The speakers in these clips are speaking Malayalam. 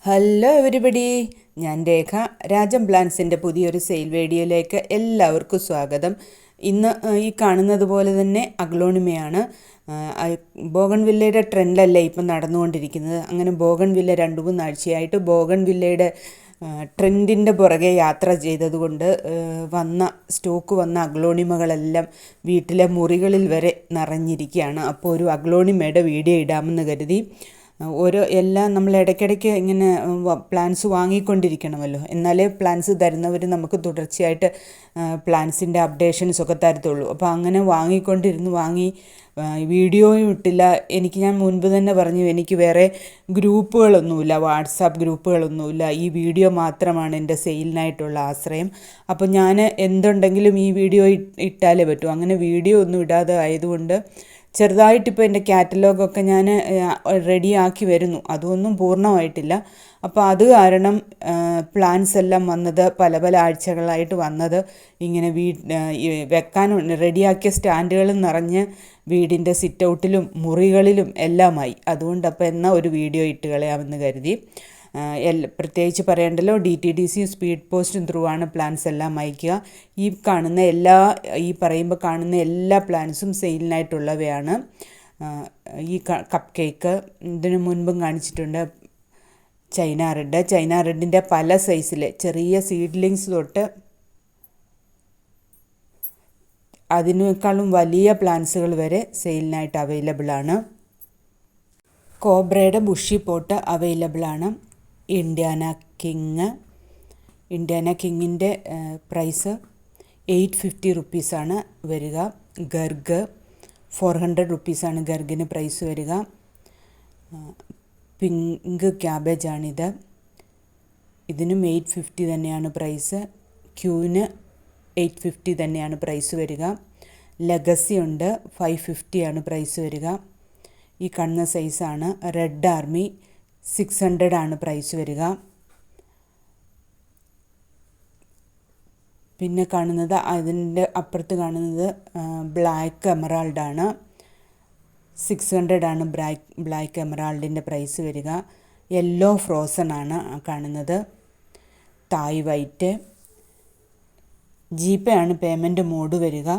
ഹലോ എവരിബഡി, ഞാൻ രേഖ. രാജം പ്ലാൻസിൻ്റെ പുതിയൊരു സെയിൽ വീഡിയോയിലേക്ക് എല്ലാവർക്കും സ്വാഗതം. ഇന്ന് ഈ കാണുന്നത് പോലെ തന്നെ അഗ്ലോണിമയാണ്. ബോഗൺവില്ലയുടെ ട്രെൻഡല്ലേ ഇപ്പം നടന്നുകൊണ്ടിരിക്കുന്നത്. അങ്ങനെ ബോഗൺവില്ല 2-3 ആഴ്ചയായിട്ട് ബോഗൺവില്ലയുടെ ട്രെൻഡിൻ്റെ പുറകെ യാത്ര ചെയ്തതുകൊണ്ട് സ്റ്റോക്ക് വന്ന അഗ്ലോണിമകളെല്ലാം വീട്ടിലെ മുറികളിൽ വരെ നിറഞ്ഞിരിക്കുകയാണ്. അപ്പോൾ ഒരു അഗ്ലോണിമയുടെ വീഡിയോ ഇടാമെന്ന് കരുതി. എല്ലാം നമ്മൾ ഇടയ്ക്കിടയ്ക്ക് ഇങ്ങനെ പ്ലാൻസ് വാങ്ങിക്കൊണ്ടിരിക്കണമല്ലോ, എന്നാലേ പ്ലാൻസ് തരുന്നവർ നമുക്ക് തുടർച്ചയായിട്ട് പ്ലാൻസിൻ്റെ അപ്ഡേഷൻസൊക്കെ തരത്തുള്ളൂ. അപ്പോൾ അങ്ങനെ വാങ്ങി വീഡിയോയും ഇട്ടില്ല. ഞാൻ മുൻപ് തന്നെ പറഞ്ഞു, എനിക്ക് വേറെ ഗ്രൂപ്പുകളൊന്നുമില്ല, വാട്സാപ്പ് ഗ്രൂപ്പുകളൊന്നുമില്ല. ഈ വീഡിയോ മാത്രമാണ് എൻ്റെ സെയിലിനായിട്ടുള്ള ആശ്രയം. അപ്പോൾ ഞാൻ എന്തുണ്ടെങ്കിലും ഈ വീഡിയോ ഇട്ടാലേ പറ്റൂ. അങ്ങനെ വീഡിയോ ഒന്നും ഇടാതെ ആയതുകൊണ്ട് ചെറുതായിട്ടിപ്പോൾ എൻ്റെ കാറ്റലോഗൊക്കെ ഞാൻ റെഡിയാക്കി വരുന്നു. അതൊന്നും പൂർണ്ണമായിട്ടില്ല. അപ്പോൾ അത് കാരണം പ്ലാൻസ് എല്ലാം വന്നത് പല ആഴ്ചകളായിട്ട് വന്നത് ഇങ്ങനെ വെക്കാൻ റെഡിയാക്കിയ സ്റ്റാൻഡുകളും നിറഞ്ഞ് വീടിൻ്റെ സിറ്റ് ഔട്ടിലും മുറികളിലും എല്ലാമായി. അതുകൊണ്ട് അപ്പോൾ എന്നാൽ ഒരു വീഡിയോ ഇട്ട് കളയാമെന്ന് കരുതി. പ്രത്യേകിച്ച് പറയണ്ടല്ലോ, DTDC സ്പീഡ് പോസ്റ്റും ത്രൂ ആണ് പ്ലാൻസ് എല്ലാം അയക്കുക. പറയുമ്പോൾ കാണുന്ന എല്ലാ പ്ലാൻസും സെയിലിനായിട്ടുള്ളവയാണ്. ഈ കപ്പ് കേക്ക് ഇതിനു മുൻപും കാണിച്ചിട്ടുണ്ട്. ചൈന റെഡിൻ്റെ പല സൈസിൽ ചെറിയ സീഡ്ലിങ്സ് തൊട്ട് അതിനേക്കാളും വലിയ പ്ലാൻസുകൾ വരെ സെയിലിനായിട്ട് അവൈലബിളാണ്. കോബ്രയുടെ ബുഷി പോട്ട് അവൈലബിളാണ്. ഇന്ത്യാന കിങ്ങിൻ്റെ പ്രൈസ് 850 റുപ്പീസാണ് വരിക. ഗർഗ് 400 റുപ്പീസാണ് ഗർഗിന് പ്രൈസ് വരിക. പിങ്ക് ക്യാബേജാണിത്. ഇതിനും 850 തന്നെയാണ് പ്രൈസ്. ക്യൂവിന് 850 തന്നെയാണ് പ്രൈസ് വരിക. ലെഗസി ഉണ്ട്, 550 ആണ് പ്രൈസ് വരിക. ഈ കാണുന്ന സൈസാണ്. റെഡ് ആർമി 600 ആണ് പ്രൈസ് വരിക. പിന്നെ കാണുന്നത് അതിൻ്റെ അപ്പുറത്ത് കാണുന്നത് ബ്ലാക്ക് എമറാൾഡാണ്. 600 ആണ് ബ്ലാക്ക് എമറാൾഡിൻ്റെ പ്രൈസ് വരിക. യെല്ലോ ഫ്രോസൺ ആണ് കാണുന്നത്. തായ് വൈറ്റ്. GPay ആണ് പേയ്മെൻറ്റ് മോഡ് വരിക.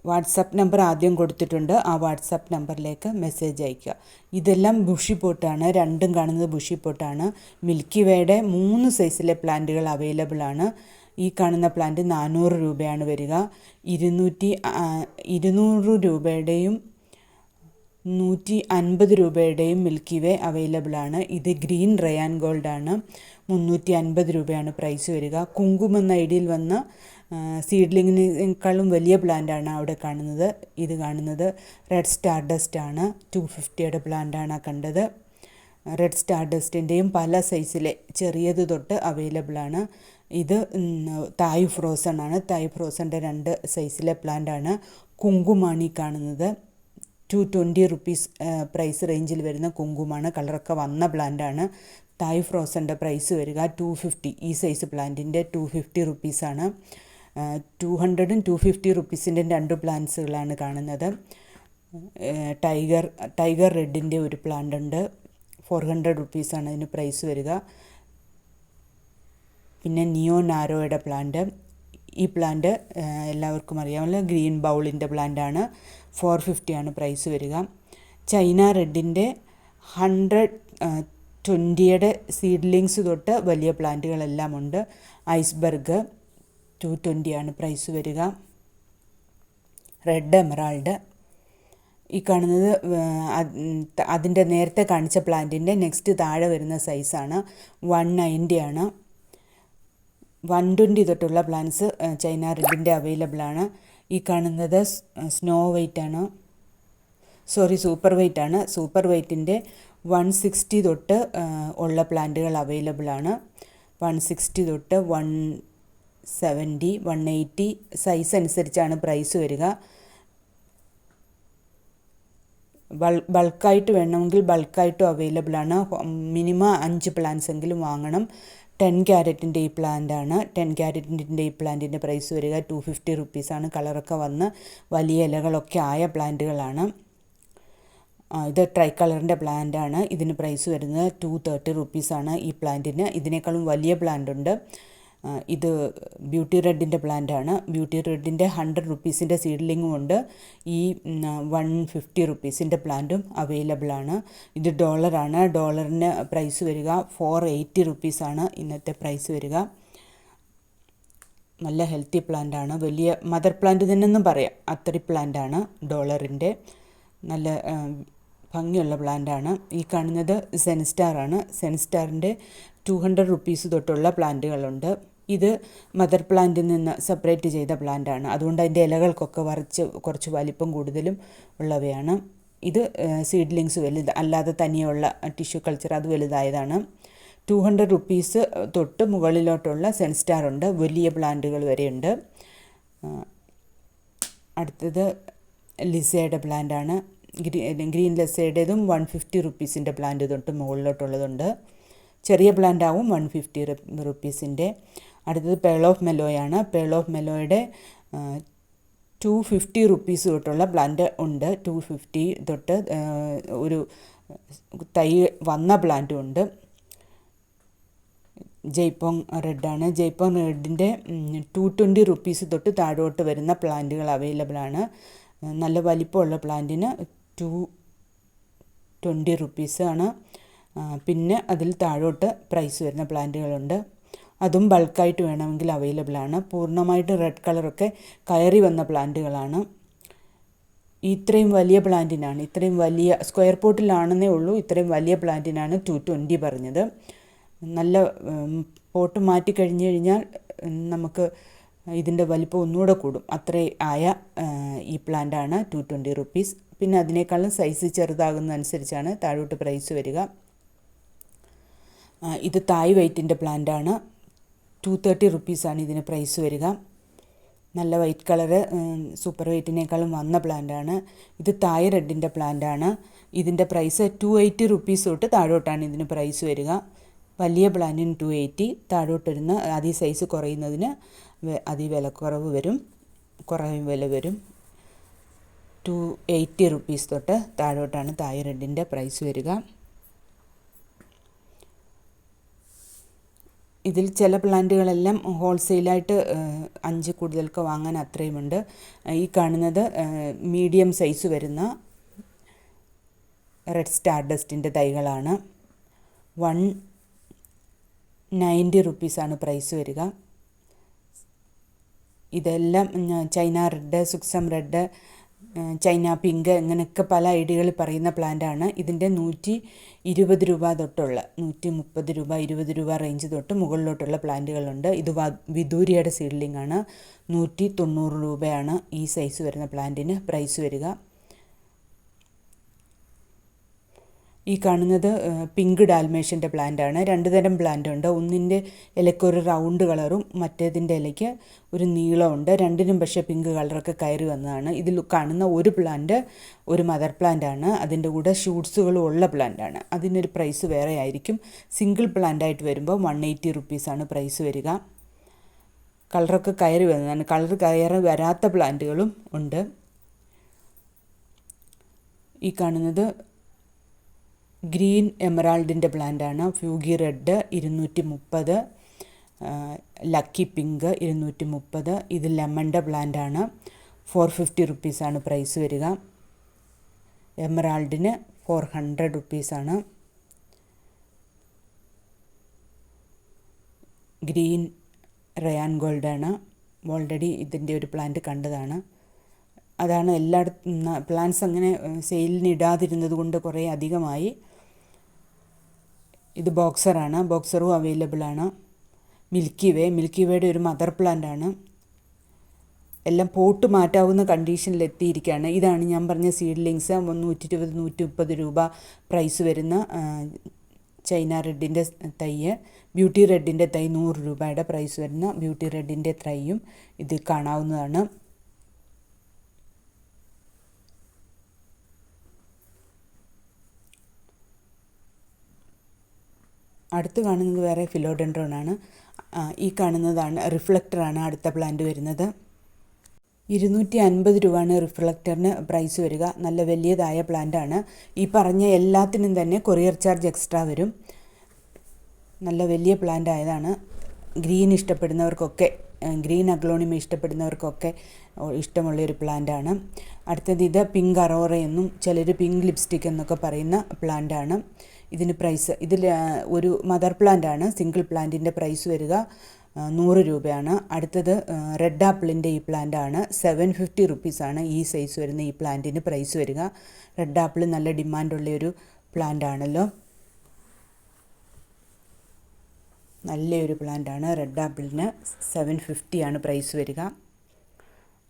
വാട്സപ്പ് നമ്പർ ആദ്യം കൊടുത്തിട്ടുണ്ട്. ആ വാട്സപ്പ് നമ്പറിലേക്ക് മെസ്സേജ് അയയ്ക്കുക. ഇതെല്ലാം ബുഷി പോട്ടാണ്. രണ്ടും കാണുന്നത് ബുഷി പോട്ടാണ്. മിൽക്കി വേയുടെ 3 സൈസിലെ പ്ലാന്റുകൾ അവൈലബിൾ ആണ്. ഈ കാണുന്ന പ്ലാന്റ് 400 രൂപയാണ് വരിക. 200 രൂപയുടെയും 150 രൂപയുടെയും മിൽക്കി വേ അവൈലബിൾ ആണ്. ഇത് ഗ്രീൻ റയാൻ ഗോൾഡ് ആണ്. 350 രൂപയാണ് പ്രൈസ് വരിക. കുങ്കുമം എന്ന ഐഡിയിൽ വന്ന സീഡ്ലിങ്ങിനേക്കാളും വലിയ പ്ലാന്റാണ് അവിടെ കാണുന്നത്. ഇത് കാണുന്നത് റെഡ് സ്റ്റാർ ഡസ്റ്റ് ആണ്. 250യുടെ പ്ലാന്റാണ് കണ്ടത്. റെഡ് സ്റ്റാർ ഡസ്റ്റിൻ്റെയും പല സൈസിലെ ചെറിയത് തൊട്ട് അവൈലബിൾ ആണ്. ഇത് തായ് ഫ്രോസൺ ആണ്. തായ് ഫ്രോസണിൻ്റെ 2 സൈസിലെ പ്ലാന്റാണ്. കുങ്കുമാണ് ഈ കാണുന്നത്. 220 റുപ്പീസ് പ്രൈസ് റേഞ്ചിൽ വരുന്ന കുങ്കുമാണ്. കളറൊക്കെ വന്ന പ്ലാന്റാണ്. തായ് ഫ്രോസണിൻ്റെ പ്രൈസ് വരിക 250. ഈ സൈസ് പ്ലാന്റിൻ്റെ 250 റുപ്പീസാണ്. 200-ഉം 250 റുപ്പീസിൻ്റെ 2 പ്ലാന്റ്സുകളാണ് കാണുന്നത്. ടൈഗർ റെഡിൻ്റെ ഒരു പ്ലാന്റ് ഉണ്ട്. 400 റുപ്പീസാണ് അതിന് പ്രൈസ് വരിക. പിന്നെ നിയോ നാരോയുടെ പ്ലാന്റ്. ഈ പ്ലാന്റ് എല്ലാവർക്കും അറിയാമല്ലോ, ഗ്രീൻ ബൗളിൻ്റെ പ്ലാന്റാണ്. 450 ആണ് പ്രൈസ് വരിക. ചൈന റെഡിൻ്റെ 120യുടെ സീഡ്ലിങ്സ് തൊട്ട് വലിയ പ്ലാന്റുകളെല്ലാം ഉണ്ട്. ഐസ്ബർഗ് 220 ആണ് പ്രൈസ് വരിക. Red emerald. ഈ കാണുന്നത് അതിൻ്റെ നേരത്തെ കാണിച്ച പ്ലാന്റിൻ്റെ നെക്സ്റ്റ് താഴെ വരുന്ന സൈസാണ്. 190 ആണ്. 120 തൊട്ടുള്ള പ്ലാന്റ്സ് ചൈന റെഡിൻ്റെ അവൈലബിൾ ആണ്. ഈ കാണുന്നത് സൂപ്പർ വൈറ്റ് ആണ്. സൂപ്പർ വൈറ്റിൻ്റെ 160 തൊട്ട് ഉള്ള പ്ലാന്റുകൾ അവൈലബിൾ ആണ്. 160 തൊട്ട് 170, 180 സൈസ് അനുസരിച്ചാണ് പ്രൈസ് വരിക. ബൾക്കായിട്ട് വേണമെങ്കിൽ ബൾക്കായിട്ടും അവൈലബിൾ ആണ്. മിനിമം 5 പ്ലാന്റ്സ് എങ്കിലും വാങ്ങണം. 10 ക്യാരറ്റിൻ്റെ ഈ പ്ലാന്റാണ്. 10 ക്യാരറ്റിൻ്റെ ഈ പ്ലാന്റിൻ്റെ പ്രൈസ് വരിക 250 റുപ്പീസാണ്. കളറൊക്കെ വന്ന് വലിയ ഇലകളൊക്കെ ആയ പ്ലാന്റുകളാണ്. ഇത് ട്രൈ കളറിൻ്റെ പ്ലാന്റാണ്. ഇതിന് പ്രൈസ് വരുന്നത് 230 റുപ്പീസാണ് ഈ പ്ലാന്റിന്. ഇതിനേക്കാളും വലിയ പ്ലാന്റ് ഉണ്ട്. ഇത് ബ്യൂട്ടി റെഡിൻ്റെ പ്ലാന്റാണ്. ബ്യൂട്ടി റെഡിൻ്റെ 100 റുപ്പീസിൻ്റെ സീഡ്ലിങ്ങും ഉണ്ട്. ഈ 150 റുപ്പീസിൻ്റെ പ്ലാന്റും അവൈലബിൾ ആണ്. ഇത് ഡോളറാണ്. ഡോളറിന് പ്രൈസ് വരിക 480 റുപ്പീസാണ് ഇന്നത്തെ പ്രൈസ് വരിക. നല്ല ഹെൽത്തി പ്ലാന്റാണ്. വലിയ മദർ പ്ലാന്റ് തന്നെയെന്നും പറയാം. അത്രയും പ്ലാന്റാണ് ഡോളറിൻ്റെ. നല്ല ഭംഗിയുള്ള പ്ലാന്റാണ്. ഈ കാണുന്നത് സെൻസ്റ്റാറാണ്. സെൻസ്റ്റാറിൻ്റെ 200 റുപ്പീസ് തൊട്ടുള്ള പ്ലാന്റുകളുണ്ട്. ഇത് മദർ പ്ലാന്റിൽ നിന്ന് സെപ്പറേറ്റ് ചെയ്ത പ്ലാന്റാണ്. അതുകൊണ്ട് അതിൻ്റെ ഇലകൾക്കൊക്കെ കുറച്ച് വലിപ്പം കൂടുതലും ഉള്ളവയാണ്. ഇത് സീഡ്ലിങ്സ് അല്ലാതെ തനിയുള്ള ടിഷ്യൂ കൾച്ചർ, അത് വലുതായതാണ്. 200 റുപ്പീസ് തൊട്ട് മുകളിലോട്ടുള്ള സെൻസ്റ്റാർ ഉണ്ട്. വലിയ പ്ലാന്റുകൾ വരെയുണ്ട്. അടുത്തത് ലിസയുടെ പ്ലാന്റാണ്. ഗ്രീൻ ലിസയുടേതും 150 റുപ്പീസിൻ്റെ പ്ലാന്റ് തൊട്ട് മുകളിലോട്ടുള്ളതുണ്ട്. ചെറിയ പ്ലാന്റ് ആവും 150 റുപ്പീസിൻ്റെ. അടുത്തത് പേൾ ഓഫ് മെലോയാണ്. പേൾ ഓഫ് മെലോയുടെ 250 റുപ്പീസ് തൊട്ടുള്ള പ്ലാന്റ് ഉണ്ട്. 250 തൊട്ട് ഒരു തൈ വന്ന പ്ലാന്റും ഉണ്ട്. ജയ്പോങ് റെഡാണ്. ജയ്പോങ് റെഡിൻ്റെ 220 റുപ്പീസ് തൊട്ട് താഴോട്ട് വരുന്ന പ്ലാന്റുകൾ അവൈലബിൾ ആണ്. നല്ല വലിപ്പമുള്ള പ്ലാന്റിന് 220 റുപ്പീസാണ്. പിന്നെ അതിൽ താഴോട്ട് പ്രൈസ് വരുന്ന പ്ലാന്റുകളുണ്ട്. അതും ബൾക്കായിട്ട് വേണമെങ്കിൽ അവൈലബിൾ ആണ്. പൂർണ്ണമായിട്ട് റെഡ് കളറൊക്കെ കയറി വന്ന പ്ലാന്റുകളാണ്. ഇത്രയും വലിയ പ്ലാന്റിനാണ്, ഇത്രയും വലിയ സ്ക്വയർ പോട്ടിലാണെന്നേ ഉള്ളൂ, ഇത്രയും വലിയ പ്ലാന്റിനാണ് 220 പറഞ്ഞത്. നല്ല പോട്ട് മാറ്റി കഴിഞ്ഞ് കഴിഞ്ഞാൽ നമുക്ക് ഇതിൻ്റെ വലിപ്പം ഒന്നുകൂടെ കൂടും. അത്രേ ആയ ഈ പ്ലാന്റാണ് 220 റുപ്പീസ്. പിന്നെ അതിനേക്കാളും സൈസ് ചെറുതാകുന്നതനുസരിച്ചാണ് താഴോട്ട് പ്രൈസ് വരിക. ഇത് തായ് വൈറ്റിൻ്റെ പ്ലാന്റാണ്. 230 റുപ്പീസാണ് ഇതിന് പ്രൈസ് വരിക. നല്ല വൈറ്റ് കളറ്, സൂപ്പർ വൈറ്റിനേക്കാളും വന്ന പ്ലാന്റാണ്. ഇത് തായ് റെഡിൻ്റെ പ്ലാന്റാണ്. ഇതിൻ്റെ പ്രൈസ് 280 റുപ്പീസ് തൊട്ട് താഴോട്ടാണ് ഇതിന് പ്രൈസ് വരിക. വലിയ പ്ലാന്റിന് 280, താഴോട്ട് വരുന്ന അതി സൈസ് കുറയുന്നതിന് വിലക്കുറവ് വരും, കുറവ് വില വരും. 280 റുപ്പീസ് തൊട്ട് താഴോട്ടാണ് തായ് റെഡിൻ്റെ പ്രൈസ് വരിക. ഇതിൽ ചില പ്ലാന്റുകളെല്ലാം ഹോൾസെയിലായിട്ട് 5 കൂടുതലൊക്കെ വാങ്ങാൻ അത്രയുമുണ്ട്. ഈ കാണുന്നത് മീഡിയം സൈസ് വരുന്ന റെഡ് സ്റ്റാർ ഡസ്റ്റിൻ്റെ തൈകളാണ്. 190 റുപ്പീസാണ് പ്രൈസ് വരിക. ഇതെല്ലാം ചൈന റെഡ്, സുക്സം റെഡ്, ചൈന പിങ്ക്, ഇങ്ങനെയൊക്കെ പല ഐഡിയകളിൽ പറയുന്ന പ്ലാന്റാണ്. ഇതിൻ്റെ 120 രൂപ തൊട്ടുള്ള 130 രൂപ 20 രൂപ റേഞ്ച് തൊട്ട് മുകളിലോട്ടുള്ള പ്ലാന്റുകളുണ്ട്. ഇത് വിദൂരിയുടെ സീഡ്ലിംഗ് ആണ്. 190 രൂപയാണ് ഈ സൈസ് വരുന്ന പ്ലാന്റിന് പ്രൈസ് വരിക. ഈ കാണുന്നത് പിങ്ക് ഡാൽമേഷ്യൻ്റെ പ്ലാന്റാണ്. 2 തരം പ്ലാന്റ് ഉണ്ട്. ഒന്നിൻ്റെ ഇലയ്ക്ക് ഒരു റൗണ്ട് കളറും മറ്റേതിൻ്റെ ഇലയ്ക്ക് ഒരു നീളമുണ്ട്. രണ്ടിനും പക്ഷേ പിങ്ക് കളറൊക്കെ കയറി വന്നതാണ്. ഇതിൽ കാണുന്ന ഒരു പ്ലാന്റ് ഒരു മദർ പ്ലാന്റാണ്. അതിൻ്റെ കൂടെ ഷൂട്ട്സുകളും ഉള്ള പ്ലാന്റാണ്. അതിനൊരു പ്രൈസ് വേറെ ആയിരിക്കും. സിംഗിൾ പ്ലാന്റായിട്ട് വരുമ്പോൾ 180 റുപ്പീസാണ് പ്രൈസ് വരിക. കളറൊക്കെ കയറി വന്നതാണ്. കളർ കയറി വരാത്ത പ്ലാന്റുകളും ഉണ്ട്. ഈ കാണുന്നത് ഗ്രീൻ എമറാൾഡിൻ്റെ പ്ലാന്റാണ്. ഫ്യൂഗി റെഡ് 230, ലക്കി പിങ്ക് 230. ഇത് ലെമണിൻ്റെ പ്ലാന്റാണ്. 450 റുപ്പീസാണ് പ്രൈസ് വരിക. എമറാൾഡിന് 400 റുപ്പീസാണ്. Green Ryan ഗോൾഡാണ്. ഓൾറെഡി ഇതിൻ്റെ ഒരു പ്ലാന്റ് കണ്ടതാണ്. അതാണ് എല്ലായിടത്തും പ്ലാന്റ്സ് അങ്ങനെ സെയിലിന് ഇടാതിരുന്നത് കൊണ്ട് കുറേ അധികമായി. ഇത് ബോക്സറാണ്. ബോക്സറും അവൈലബിൾ ആണ്. മിൽക്കി വേയുടെ ഒരു മദർ പ്ലാന്റാണ്. എല്ലാം പോട്ട് മാറ്റാവുന്ന കണ്ടീഷനിൽ എത്തിയിരിക്കുകയാണ്. ഇതാണ് ഞാൻ പറഞ്ഞ സീഡ്ലിങ്സ്. 120 130 രൂപ പ്രൈസ് വരുന്ന ചൈന റെഡിൻ്റെ തൈ. ബ്യൂട്ടി റെഡിൻ്റെ തൈ 100 രൂപയുടെ പ്രൈസ് വരുന്ന ബ്യൂട്ടി റെഡിൻ്റെ തൈയും ഇതിൽ കാണാവുന്നതാണ്. അടുത്ത് കാണുന്നത് വേറെ ഫിലോഡെൻഡ്രോൺ ആണ്. ഈ കാണുന്നതാണ് റിഫ്ലക്ടറാണ് അടുത്ത പ്ലാന്റ് വരുന്നത്. 250 റിഫ്ലക്ടറിന് പ്രൈസ് വരിക. നല്ല വലിയതായ പ്ലാന്റാണ്. ഈ പറഞ്ഞ എല്ലാത്തിനും തന്നെ കൊറിയർ ചാർജ് എക്സ്ട്രാ വരും. നല്ല വലിയ പ്ലാന്റ് ആയതാണ്. ഗ്രീൻ ഇഷ്ടപ്പെടുന്നവർക്കൊക്കെ, ഗ്രീൻ അഗ്ലോണിമ ഇഷ്ടപ്പെടുന്നവർക്കൊക്കെ ഇഷ്ടമുള്ളൊരു പ്ലാന്റാണ്. അടുത്തത് ഇത് പിങ്ക് അറോറ എന്നും ചിലർ പിങ്ക് ലിപ്സ്റ്റിക് എന്നൊക്കെ പറയുന്ന പ്ലാന്റാണ്. ഇതിന് പ്രൈസ്, ഇതിൽ ഒരു മദർ പ്ലാന്റാണ്. സിംഗിൾ പ്ലാന്റിൻ്റെ പ്രൈസ് വരിക 100 രൂപയാണ്. അടുത്തത് റെഡ് ആപ്പിളിൻ്റെ ഈ പ്ലാന്റാണ്. 750 റുപ്പീസാണ് ഈ സൈസ് വരുന്ന ഈ പ്ലാന്റിന് പ്രൈസ് വരിക. റെഡ് ആപ്പിൾ നല്ല ഡിമാൻഡുള്ളൊരു പ്ലാന്റ് ആണല്ലോ. നല്ലൊരു പ്ലാന്റാണ്. റെഡ് ആപ്പിളിന് 750 ആണ് പ്രൈസ് വരിക.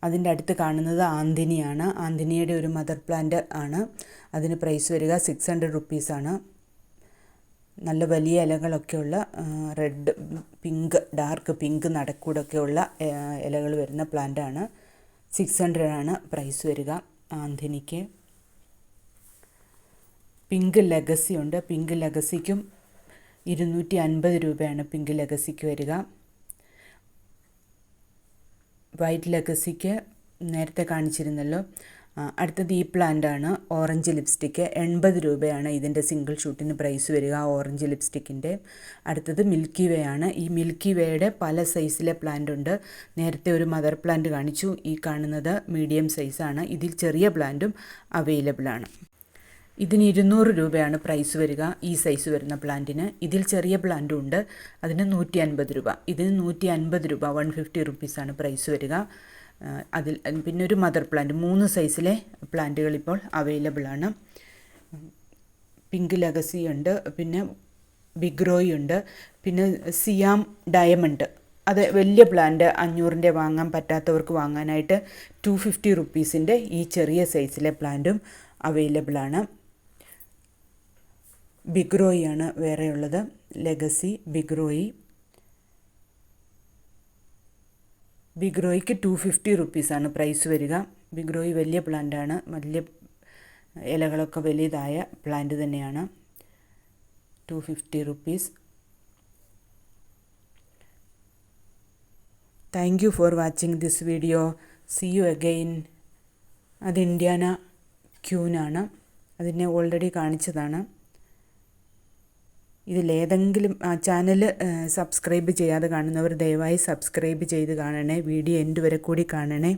അതിൻ്റെ അടുത്ത് കാണുന്നത് ആന്തിനിയാണ്. ആന്തിനിയുടെ ഒരു മദർ പ്ലാന്റ് ആണ്. അതിന് പ്രൈസ് വരിക 600 റുപ്പീസാണ്. നല്ല വലിയ ഇലകളൊക്കെയുള്ള റെഡ്, പിങ്ക്, ഡാർക്ക് പിങ്ക് നടക്കൂടൊക്കെയുള്ള ഇലകൾ വരുന്ന പ്ലാന്റാണ്. 600 ആണ് പ്രൈസ് വരിക ആന്തിനിക്ക്. പിങ്ക് ലെഗസി ഉണ്ട്. പിങ്ക് ലെഗസിക്കും 250 രൂപയാണ് പിങ്ക് ലെഗസിക്ക് വരിക. വൈറ്റ് ലെഗസിക്ക് നേരത്തെ കാണിച്ചിരുന്നല്ലോ. അടുത്തത് ഈ പ്ലാന്റാണ്. ഓറഞ്ച് ലിപ്സ്റ്റിക്ക് 80 രൂപയാണ് ഇതിൻ്റെ സിംഗിൾ ഷൂട്ടിന് പ്രൈസ് വരിക, ഓറഞ്ച് ലിപ്സ്റ്റിക്കിൻ്റെ. അടുത്തത് മിൽക്കി വേ ആണ്. ഈ മിൽക്കി വേയുടെ പല സൈസിലെ പ്ലാന്റ് ഉണ്ട്. നേരത്തെ ഒരു മദർ പ്ലാന്റ് കാണിച്ചു. ഈ കാണുന്നത് മീഡിയം സൈസാണ്. ഇതിൽ ചെറിയ പ്ലാന്റും അവൈലബിൾ ആണ്. ഇതിന് 200 രൂപയാണ് പ്രൈസ് വരിക, ഈ സൈസ് വരുന്ന പ്ലാന്റിന്. ഇതിൽ ചെറിയ പ്ലാന്റും ഉണ്ട്. അതിന് 150 രൂപ. ഇതിന് 150 രൂപ, 150 റുപ്പീസാണ് പ്രൈസ് വരിക. അതിൽ പിന്നെ ഒരു മദർ പ്ലാന്റ്, 3 സൈസിലെ പ്ലാന്റുകൾ ഇപ്പോൾ അവൈലബിൾ ആണ്. പിങ്ക് ലെഗസി ഉണ്ട്, പിന്നെ ബിഗ് റോയ് ഉണ്ട്, പിന്നെ സിയാം ഡയമണ്ട്. അത് വലിയ പ്ലാന്റ് 500ൻ്റെ വാങ്ങാൻ പറ്റാത്തവർക്ക് വാങ്ങാനായിട്ട് 250 റുപ്പീസിൻ്റെ ഈ ചെറിയ സൈസിലെ പ്ലാന്റും അവൈലബിൾ ആണ്. ബിഗ് റോയി ആണ് വേറെയുള്ളത്. Legacy, big Roy. ബിഗ് റോയിക്ക് 250 റുപ്പീസാണ് പ്രൈസ് വരിക. ബിഗ് റോയി വലിയ പ്ലാന്റാണ്. വലിയ ഇലകളൊക്കെ വലിയതായ പ്ലാന്റ് തന്നെയാണ്. 250 rupees. Thank you for watching this video. See you again. അത് ഇന്ത്യാന ക്യൂനാണ്. അതിനെ ഓൾറെഡി കാണിച്ചതാണ്. ഇതിലേതെങ്കിലും ചാനൽ സബ്സ്ക്രൈബ് ചെയ്യാതെ കാണുന്നവർ ദയവായി സബ്സ്ക്രൈബ് ചെയ്ത് കാണണേ. വീഡിയോ എൻഡ് വരെ കൂടി കാണണേ.